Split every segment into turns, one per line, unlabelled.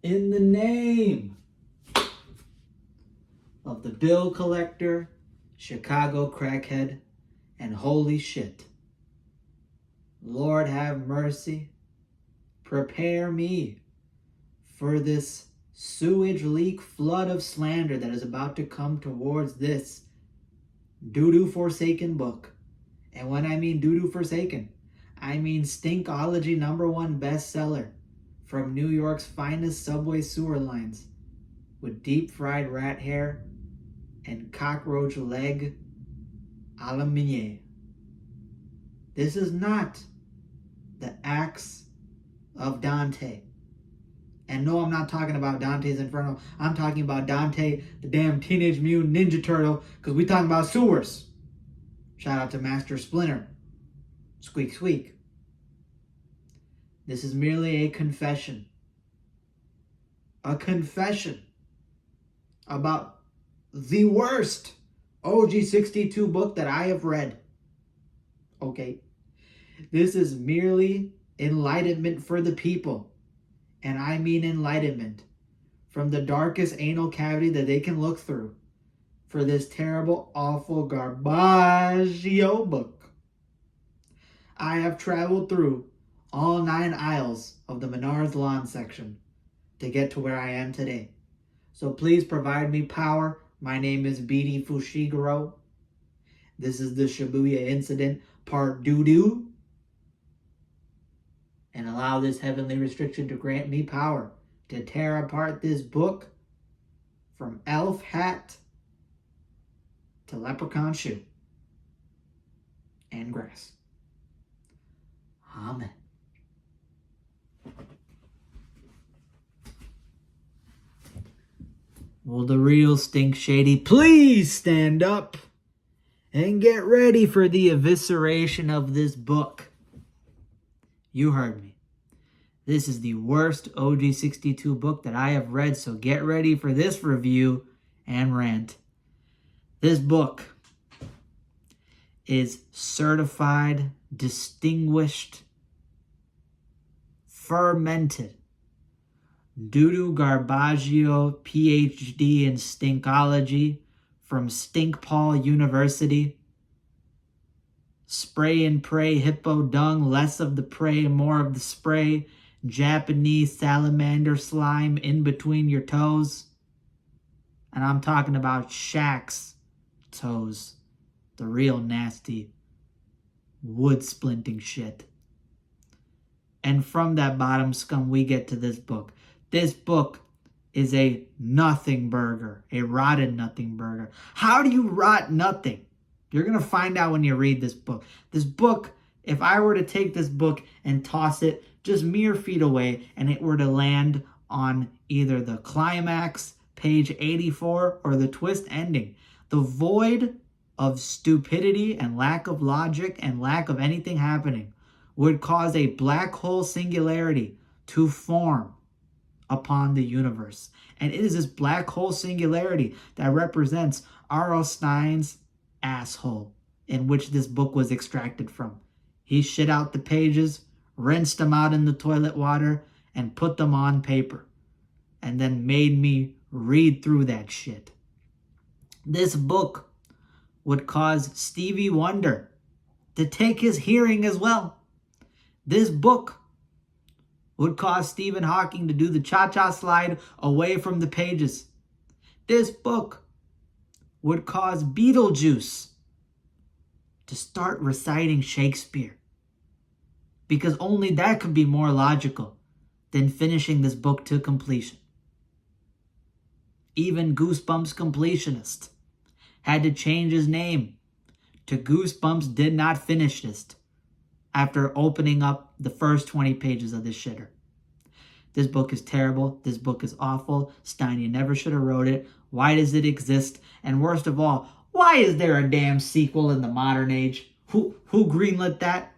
In the name of the bill collector, Chicago crackhead, and holy shit. Lord have mercy. Prepare me for this sewage leak flood of slander that is about to come towards this doo-doo forsaken book. And when I mean doo-doo forsaken, I mean Stinkology #1 bestseller from New York's finest subway sewer lines with deep fried rat hair and cockroach leg a la Meunier. This is not the Acts of Dante. And no, I'm not talking about Dante's Inferno. I'm talking about Dante, the damn Teenage Mutant Ninja Turtle, because we talking about sewers. Shout out to Master Splinter. Squeak, squeak. This is merely a confession. A confession about the worst OG62 book that I have read. Okay. This is merely enlightenment for the people. And I mean enlightenment from the darkest anal cavity that they can look through for this terrible, awful Garbaggio book. I have traveled through all 9 aisles of the Menards Lawn section to get to where I am today. So please provide me power. My name is Bidi Fushiguro. This is the Shibuya Incident Part Doo-Doo. And allow this heavenly restriction to grant me power to tear apart this book from elf hat to leprechaun shoe and grass. Amen. Will the real Stink Shady please stand up and get ready for the evisceration of this book? You heard me. This is the worst OG62 book that I have read, so get ready for this review and rant. This book is certified, distinguished, fermented Doo-Doo Garbaggio PhD in Stinkology from Stink Paul University. Spray and pray, hippo dung, less of the prey, more of the spray. Japanese salamander slime in between your toes. And I'm talking about Shaq's toes. The real nasty wood splinting shit. And from that bottom scum, we get to this book. This book is a nothing burger, a rotten nothing burger. How do you rot nothing? You're going to find out when you read this book. This book, if I were to take this book and toss it just mere feet away and it were to land on either the climax, page 84, or the twist ending, the void of stupidity and lack of logic and lack of anything happening would cause a black hole singularity to form upon the universe. And it is this black hole singularity that represents R.L. Stein's asshole in which this book was extracted from. He shit out the pages, rinsed them out in the toilet water, and put them on paper, and then made me read through that shit. This book would cause Stevie Wonder to take his hearing as well. This book would cause Stephen Hawking to do the cha-cha slide away from the pages. This book would cause Beetlejuice to start reciting Shakespeare. Because only that could be more logical than finishing this book to completion. Even Goosebumps completionist had to change his name to Goosebumps Did Not Finish This after opening up the first 20 pages of this shitter. This book is terrible. This book is awful. Stein, you never should have wrote it. Why does it exist? And worst of all, why is there a damn sequel in the modern age? Who greenlit that?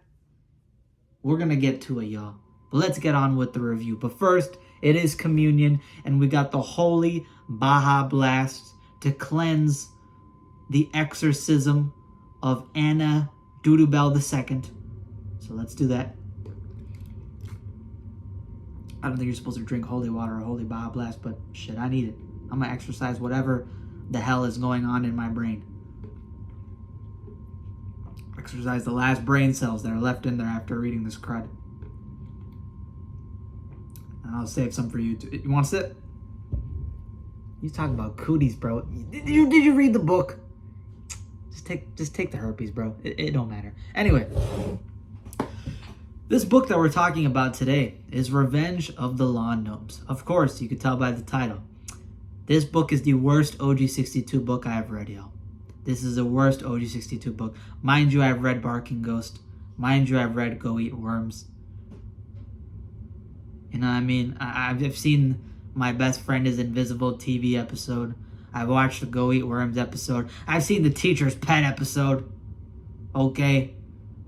We're going to get to it, y'all. But let's get on with the review. But first, it is communion, and we got the holy Baja Blast to cleanse the exorcism of Anna Doodoo Bell II. So let's do that. I don't think you're supposed to drink holy water or holy Baja Blast, but shit, I need it. I'm gonna exercise whatever the hell is going on in my brain. Exercise the last brain cells that are left in there after reading this crud. And I'll save some for you too. You want to sit? You talking about cooties, bro. Did you read the book? Just take the herpes, bro. It don't matter. Anyway, this book that we're talking about today is Revenge of the Lawn Gnomes. Of course, you could tell by the title. This book is the worst OG62 book I have read, y'all. This is the worst OG62 book. Mind you, I've read Barking Ghost. Mind you, I've read Go Eat Worms. You know what I mean? I've seen My Best Friend is Invisible TV episode. I've watched the Go Eat Worms episode. I've seen the Teacher's Pet episode. Okay?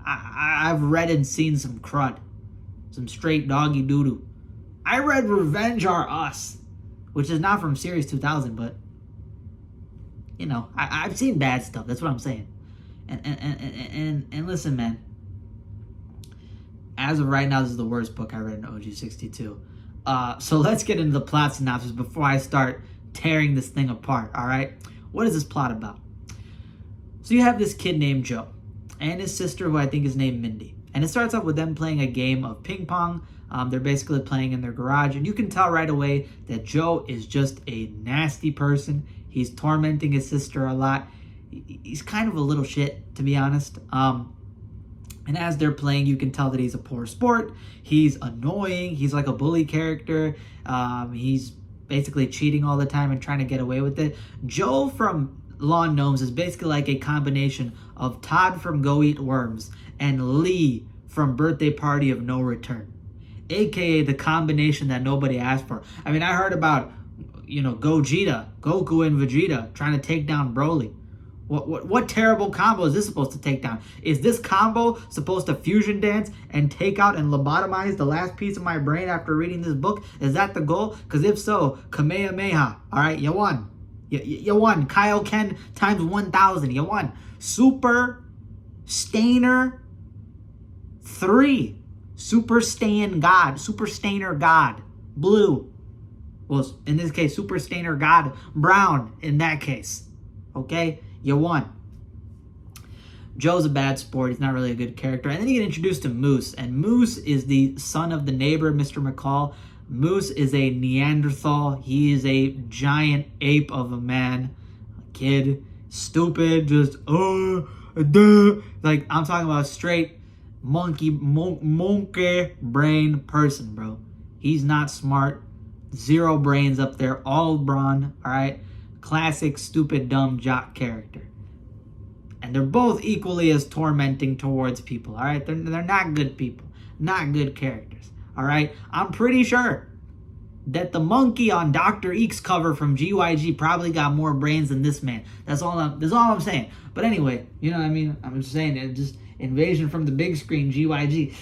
I've read and seen some crud. Some straight doggy doo-doo. I read Revenge Are Us, which is not from Series 2000, but, you know, I've seen bad stuff. That's what I'm saying. And listen, man. As of right now, this is the worst book I read in OG62. So let's get into the plot synopsis before I start tearing this thing apart, all right? What is this plot about? So you have this kid named Joe and his sister, who I think is named Mindy. And it starts off with them playing a game of ping pong. They're basically playing in their garage. And you can tell right away that Joe is just a nasty person. He's tormenting his sister a lot. He's kind of a little shit, to be honest. And as they're playing, you can tell that he's a poor sport. He's annoying. He's like a bully character. He's basically cheating all the time and trying to get away with it. Joe from Lawn Gnomes is basically like a combination of Todd from Go Eat Worms and Lee from Birthday Party of No Return. AKA the combination that nobody asked for. I mean, I heard about, you know, Gogeta, Goku and Vegeta trying to take down Broly. What terrible combo is this supposed to take down? Is this combo supposed to fusion dance and take out and lobotomize the last piece of my brain after reading this book? Is that the goal? Because if so, Kamehameha. All right, you won. You won. Kaioken times 1,000. You won. Super Stainer 3. Super Stain God. Super Stainer God. Blue. Well, in this case, Super Stainer God Brown in that case. Okay? You won. Joe's a bad sport. He's not really a good character. And then you get introduced to Moose. And Moose is the son of the neighbor, Mr. McCall. Moose is a Neanderthal. He is a giant ape of a man. A kid. Stupid. Just, like, I'm talking about a straight monkey brain person, bro. He's not smart. Zero brains up there. All brawn. All right? Classic stupid dumb jock character. And they're both equally as tormenting towards people, all right? They're not good people, not good characters, all right? I'm pretty sure that the monkey on Dr. Eek's cover from GYG probably got more brains than this man. That's all I'm saying. But anyway, you know what I mean? I'm just saying it just Invasion from the Big Screen, GYG.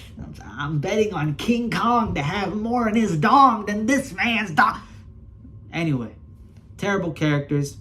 I'm betting on King Kong to have more in his dong than this man's dong. Anyway. Terrible characters,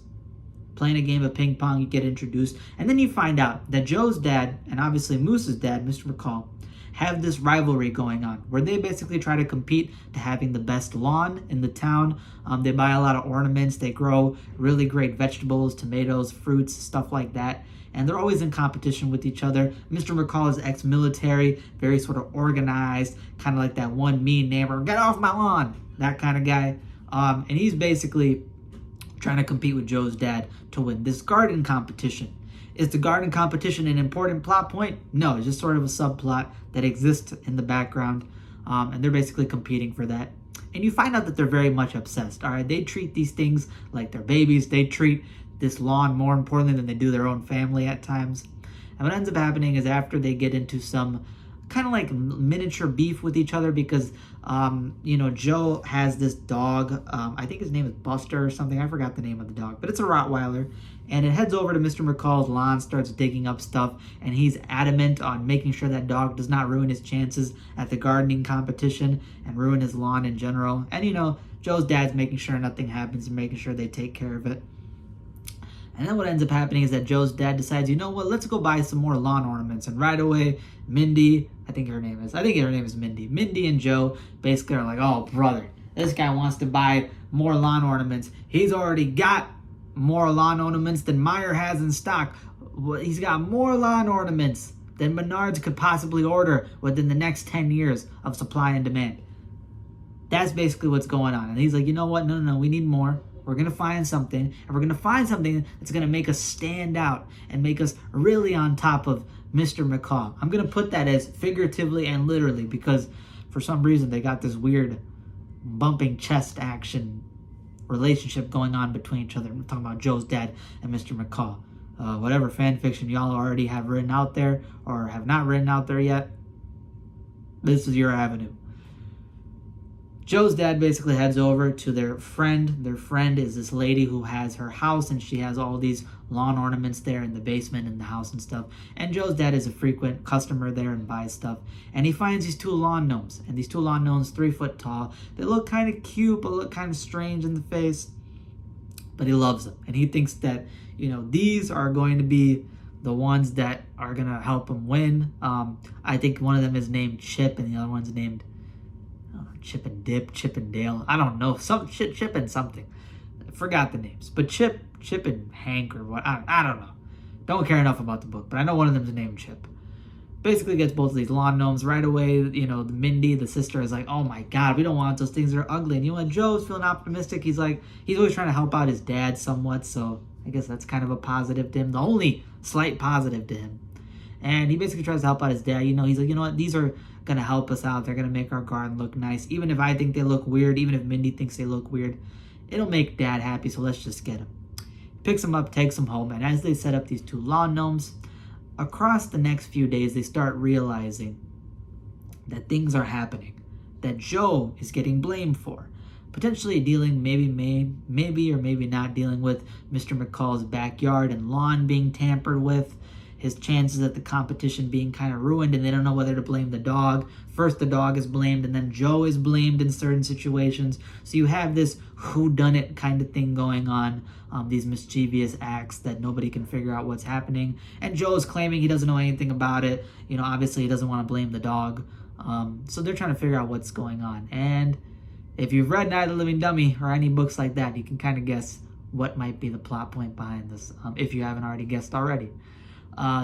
playing a game of ping pong, you get introduced, and then you find out that Joe's dad, and obviously Moose's dad, Mr. McCall, have this rivalry going on, where they basically try to compete to having the best lawn in the town. They buy a lot of ornaments, they grow really great vegetables, tomatoes, fruits, stuff like that, and they're always in competition with each other. Mr. McCall is ex-military, very sort of organized, kind of like that one mean neighbor, get off my lawn, that kind of guy. And he's basically trying to compete with Joe's dad to win this garden competition. Is the garden competition an important plot point? No, it's just sort of a subplot that exists in the background, and they're basically competing for that. And you find out that they're very much obsessed, all right? They treat these things like their babies. They treat this lawn more importantly than they do their own family at times. And what ends up happening is after they get into some kind of like miniature beef with each other because, you know, Joe has this dog. I think his name is Buster or something. I forgot the name of the dog, but it's a Rottweiler. And it heads over to Mr. McCall's lawn, starts digging up stuff, and he's adamant on making sure that dog does not ruin his chances at the gardening competition and ruin his lawn in general. And, you know, Joe's dad's making sure nothing happens and making sure they take care of it. And then what ends up happening is that Joe's dad decides, you know what, let's go buy some more lawn ornaments. And right away, Mindy, I think her name is Mindy. Mindy and Joe basically are like, oh, brother, this guy wants to buy more lawn ornaments. He's already got more lawn ornaments than Meyer has in stock. He's got more lawn ornaments than Menards could possibly order within the next 10 years of supply and demand. That's basically what's going on. And he's like, you know what? No, we need more. We're going to find something. And we're going to find something that's going to make us stand out and make us really on top of Mr. McCall. I'm going to put that as figuratively and literally because for some reason they got this weird bumping chest action relationship going on between each other. We're talking about Joe's dad and Mr. McCall. Whatever fan fiction y'all already have written out there or have not written out there yet, this is your avenue. Joe's dad basically heads over to their friend. Their friend is this lady who has her house, and she has all these lawn ornaments there in the basement in the house and stuff. And Joe's dad is a frequent customer there and buys stuff. And he finds these two lawn gnomes. And these two lawn gnomes, 3 foot tall. They look kind of cute, but look kind of strange in the face. But he loves them. And he thinks that, you know, these are going to be the ones that are going to help him win. I think one of them is named Chip, and the other one's named Chip and Dip, Chip and Dale. I don't know. Chip and something. I forgot the names. But Chip and Hank or what. I don't know. Don't care enough about the book. But I know one of them's named Chip. Basically gets both of these lawn gnomes right away. You know, Mindy, the sister, is like, oh my God, we don't want those things. They're ugly. And you know what? Joe's feeling optimistic. He's like, he's always trying to help out his dad somewhat. So I guess that's kind of a positive to him. The only slight positive to him. And he basically tries to help out his dad. You know, he's like, you know what? These are going to help us out. They're going to make our garden look nice. Even if I think they look weird, even if Mindy thinks they look weird, it'll make dad happy. So let's just get them. Picks them up, takes them home. And as they set up these two lawn gnomes, across the next few days, they start realizing that things are happening, that Joe is getting blamed for. Potentially dealing, maybe or maybe not dealing with Mr. McCall's backyard and lawn being tampered with, his chances at the competition being kind of ruined, and they don't know whether to blame the dog. First the dog is blamed, and then Joe is blamed in certain situations. So you have this whodunit kind of thing going on, these mischievous acts that nobody can figure out what's happening. And Joe is claiming he doesn't know anything about it. You know, obviously he doesn't want to blame the dog. So they're trying to figure out what's going on. And if you've read Night of the Living Dummy or any books like that, you can kind of guess what might be the plot point behind this, if you haven't already guessed already.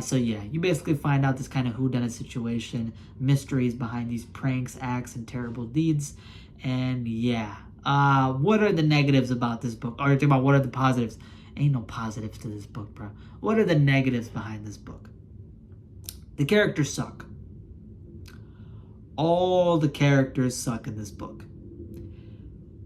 So yeah, you basically find out this kind of whodunit situation, mysteries behind these pranks, acts, and terrible deeds. And yeah, what are the negatives about this book? Or think about what are the positives? Ain't no positives to this book, bro. What are the negatives behind this book? The characters suck. All the characters suck in this book.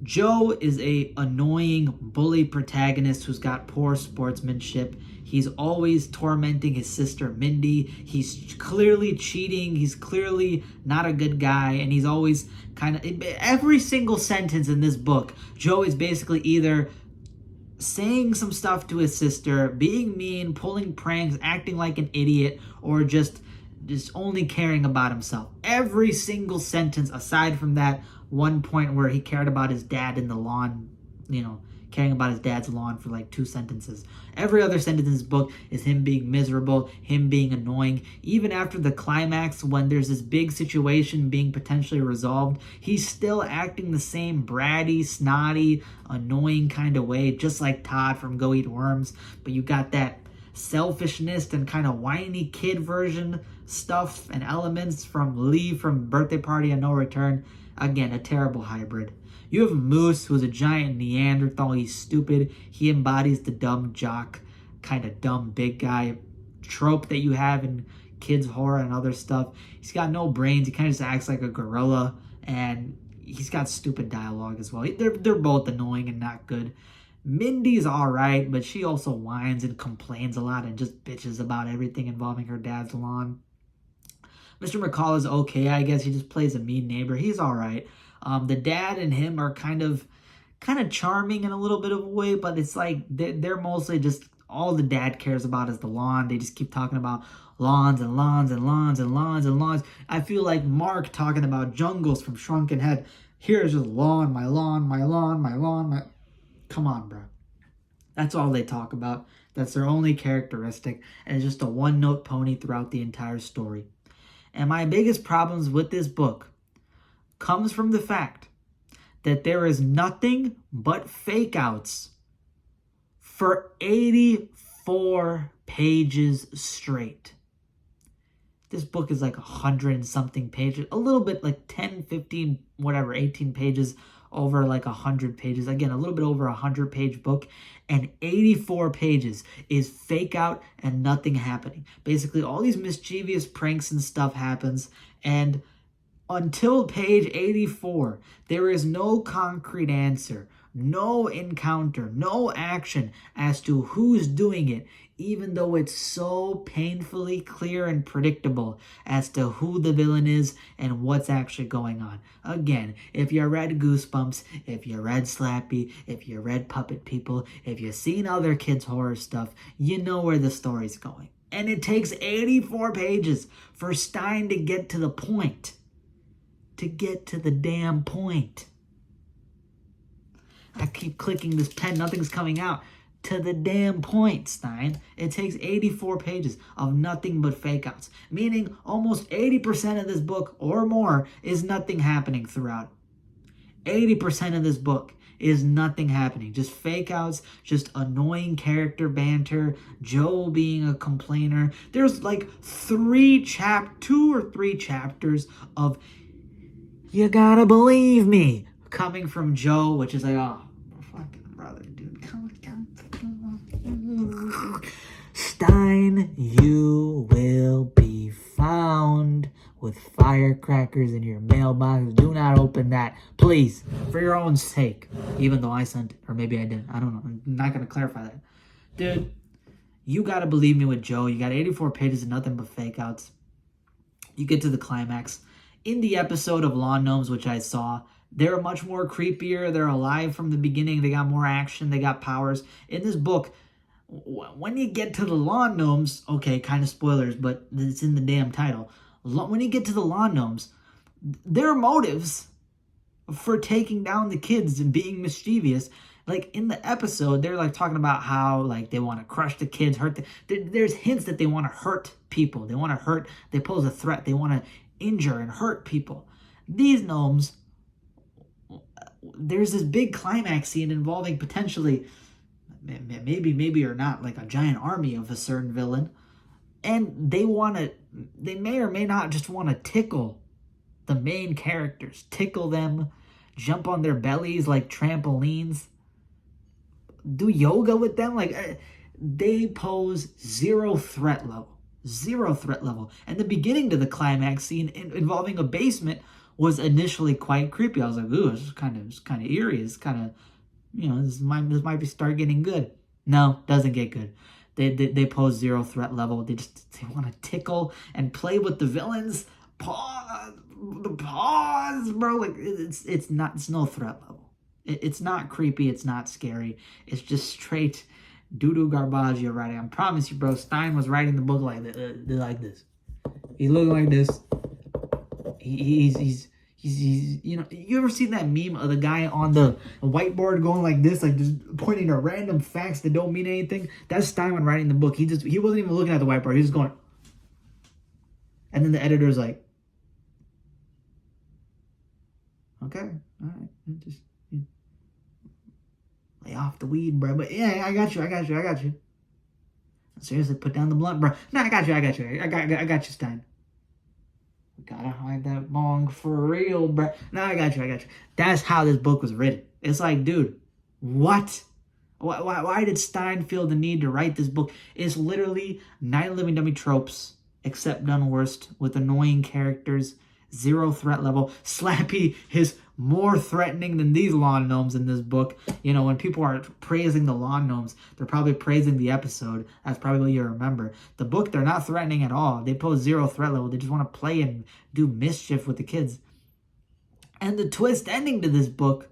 Joe is a annoying bully protagonist who's got poor sportsmanship. He's always tormenting his sister Mindy. He's clearly cheating. He's clearly not a good guy. And he's always kind of... Every single sentence in this book, Joe is basically either saying some stuff to his sister, being mean, pulling pranks, acting like an idiot, or just only caring about himself. Every single sentence, aside from that one point where he cared about his dad in the lawn, you know, caring about his dad's lawn for like 2 sentences. Every other sentence in this book is him being miserable, him being annoying. Even after the climax, when there's this big situation being potentially resolved, he's still acting the same bratty, snotty, annoying kind of way, just like Todd from Go Eat Worms. But you got that selfishness and kind of whiny kid version stuff and elements from Lee from Birthday Party and No Return. Again, a terrible hybrid. You have Moose, who's a giant Neanderthal. He's stupid. He embodies the dumb jock, kind of dumb big guy trope that you have in kids' horror and other stuff. He's got no brains. He kind of just acts like a gorilla, and he's got stupid dialogue as well. They're both annoying and not good. Mindy's all right, but she also whines and complains a lot and just bitches about everything involving her dad's lawn. Mr. McCall is okay, I guess. He just plays a mean neighbor. He's all right. The dad and him are kind of charming in a little bit of a way, but it's like they're mostly just, all the dad cares about is the lawn. They just keep talking about lawns and lawns and lawns and lawns and lawns. I feel like Mark talking about jungles from Shrunken Head. Here's just lawn, my lawn, my lawn, my lawn, my... Come on, bro. That's all they talk about. That's their only characteristic, and it's just a one-note pony throughout the entire story. And my biggest problems with this book comes from the fact that there is nothing but fake outs for 84 pages straight. This book is like 100 and something pages, a little bit like 10, 15, whatever, 18 pages over like 100 pages. Again, a little bit over 100-page book, and 84 pages is fake out and nothing happening. Basically, all these mischievous pranks and stuff happens, and until page 84, there is no concrete answer, no encounter, no action as to who's doing it, even though it's so painfully clear and predictable as to who the villain is and what's actually going on. Again, if you read Goosebumps, if you read Slappy, if you read Puppet People, if you've seen other kids' horror stuff, you know where the story's going. And it takes 84 pages for Stein to get to the point. To get to the damn point. I keep clicking this pen, nothing's coming out. To the damn point, Stein. It takes 84 pages of nothing but fake outs, meaning almost 80% of this book or more is nothing happening throughout. 80% of this book is nothing happening. Just fake outs, just annoying character banter, Joe being a complainer. There's like 2 or 3 chapters of "you gotta believe me" coming from Joe, which is like, oh, fucking brother, dude. Come. Stein, you will be found with firecrackers in your mailbox. Do not open that, please, for your own sake. Even though I sent it, or maybe I didn't. I don't know. I'm not gonna clarify that, dude. You gotta believe me with Joe. You got 84 pages of nothing but fake outs. You get to the climax. In the episode of Lawn Gnomes, which I saw, they're much more creepier. They're alive from the beginning. They got more action. They got powers. In this book, when you get to the Lawn Gnomes, okay, kind of spoilers, but it's in the damn title. When you get to the Lawn Gnomes, their motives for taking down the kids and being mischievous, like in the episode, they're like talking about how like they want to crush the kids, hurt there's hints that they want to hurt people. They pose a threat. They want to injure and hurt people. These gnomes, there's this big climax scene involving potentially, maybe or not, like a giant army of a certain villain, and they may or may not just want to tickle the main characters, tickle them, jump on their bellies like trampolines, do yoga with them. Like, they pose zero threat level. And the beginning to the climax scene involving a basement was initially quite creepy. I was like, ooh, this is kind of eerie. It's kind of, this might be start getting good. No, doesn't get good. They pose zero threat level. They want to tickle and play with the villains. The paws, bro. Like, it's no threat level. It's not creepy. It's not scary. It's just straight doo-doo garbaggio writing. I promise you, bro. Stein was writing the book like this. He's looking like this. He's you ever seen that meme of the guy on the whiteboard going like this, like just pointing to random facts that don't mean anything? That's Stein when writing the book. He wasn't even looking at the whiteboard. He was going, and then the editor's like, okay, all right, just lay off the weed, bro. But yeah, I got you. Seriously, put down the blunt, bro. No, I got you. I got you, Stein. We gotta hide that bong for real, bro. No, I got you. That's how this book was written. It's like, dude, what? Why did Stein feel the need to write this book? It's literally Night of Living Dummy tropes, except done worst, with annoying characters, zero threat level. Slappy is more threatening than these lawn gnomes in this book. When people are praising the lawn gnomes, they're probably praising the episode. That's probably what you remember. The book, they're not threatening at all. They pose zero threat level. They just want to play and do mischief with the kids. And the twist ending to this book,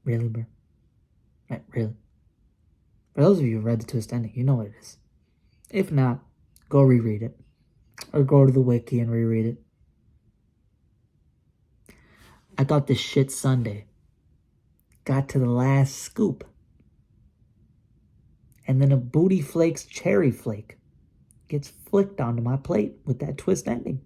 really, bro? Right, really? For those of you who read the twist ending, you know what it is. If not, go reread it. Or go to the wiki and reread it. I thought this shit Sunday got to the last scoop. And then a Booty Flakes cherry flake gets flicked onto my plate with that twist ending.